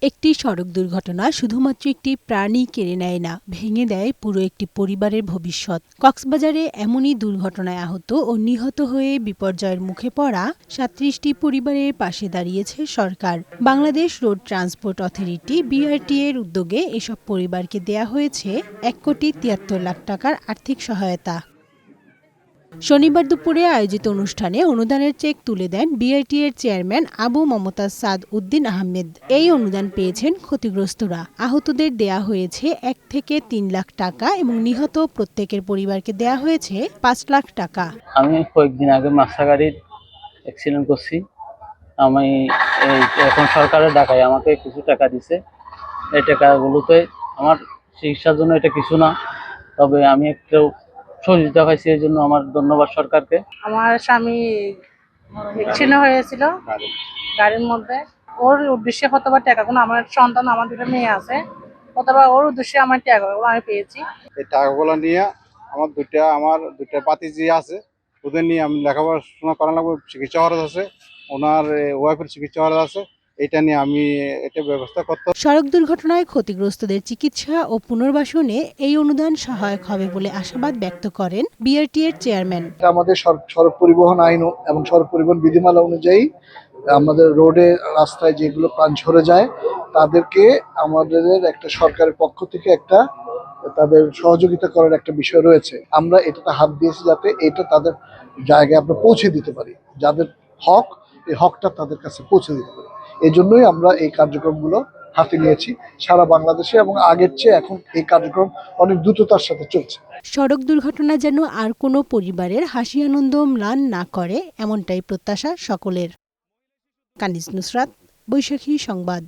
একটি সড়ক দুর্ঘটনা শুধুমাত্র একটি প্রাণী কেড়ে নেয় না, ভেঙে দেয় পুরো একটি পরিবারের ভবিষ্যৎ। কক্সবাজারে এমনই দুর্ঘটনায় আহত ও নিহত হয়ে বিপর্যয়ের মুখে পড়া ৩৭টি পরিবারের পাশে দাঁড়িয়েছে সরকার। Bangladesh road transport authority BRT এর উদ্যোগে এসব পরিবারকে দেয়া হয়েছে ১,৭৩,০০,০০০ টাকার আর্থিক সহায়তা। শনিবার দুপুরে আয়োজিত অনুষ্ঠানে অনুদানের চেক তুলে দেন BRT এর চেয়ারম্যান আবু মমতাজ সাদ উদ্দিন আহমেদ। এই অনুদান পেয়েছেন ক্ষতিগ্রস্তরা। আহতদের দেয়া হয়েছে ১ থেকে ৩ লাখ টাকা এবং নিহত প্রত্যেকের পরিবারকে দেয়া হয়েছে ৫ লাখ টাকা। আমি কয়েকদিন আগে মাস্টার গাড়ির অ্যাক্সিডেন্ট করছি। আমি এখন সরকারের ডাকায় আমাকে কিছু টাকা দিছে। এই টাকাগুলোতে আমার চিকিৎসার জন্য এটা কিছু না, তবে আমি একটু সহযোগিতা পাইছি, এই জন্য আমার ধন্যবাদ সরকারকে। আমার স্বামী অ্যাক্সিডেন্ট হয়েছিল গাড়ির মধ্যে। ওর উদ্দেশ্যে হয়তোবা টাকাগুলো, আমার সন্তান, আমার দুটো মেয়ে আছে, অথবা ওর উদ্দেশ্যে আমার টাকাগুলো আমি পেয়েছি। এই টাকাগুলো নিয়ে আমার দুইটা ভাতিজি আছে, ওদের নিয়ে আমি লেখাপড়া করা লাগবে, চিকিৎসা খরচ আছে, ওনার ওয়াইফের চিকিৎসা খরচ আছে, এটা নিয়ে আমি এটা ব্যবস্থা করতে। সড়ক দুর্ঘটনায় ক্ষতিগ্রস্তদের চিকিৎসা ও পুনর্বাসনে এই অনুদান সহায়ক হবে বলে আশাবাদ ব্যক্ত করেন BRT এর চেয়ারম্যান। আমাদের সড়ক পরিবহন আইন এবং সড়ক পরিবহন বিধিমালা অনুযায়ী আমাদের রোডে রাস্তায় যেগুলো প্রাণ ঝরে যায় তাদেরকে আমাদের একটা সরকারের পক্ষ থেকে একটা তাদের সহযোগিতা করার একটা বিষয় রয়েছে। আমরা এটাতে হাত দিয়েছি যাতে এটা তাদের জায়গায় আমরা পৌঁছে দিতে পারি, যাদের হক এই হকটা তাদের কাছে পৌঁছে দিতে পারি। এই জন্যই আমরা এই কার্যক্রমগুলো হাতে নিয়েছি সারা বাংলাদেশে, এবং আগের চেয়ে এখন এই কার্যক্রম অনেক দ্রুততার সাথে চলছে। সড়ক দুর্ঘটনা যেন আর কোনো পরিবারের হাসি আনন্দ ম্লান না করে, এমনটাই প্রত্যাশা সকলের। কানিজ নুসরাত, বৈশাখী সংবাদ।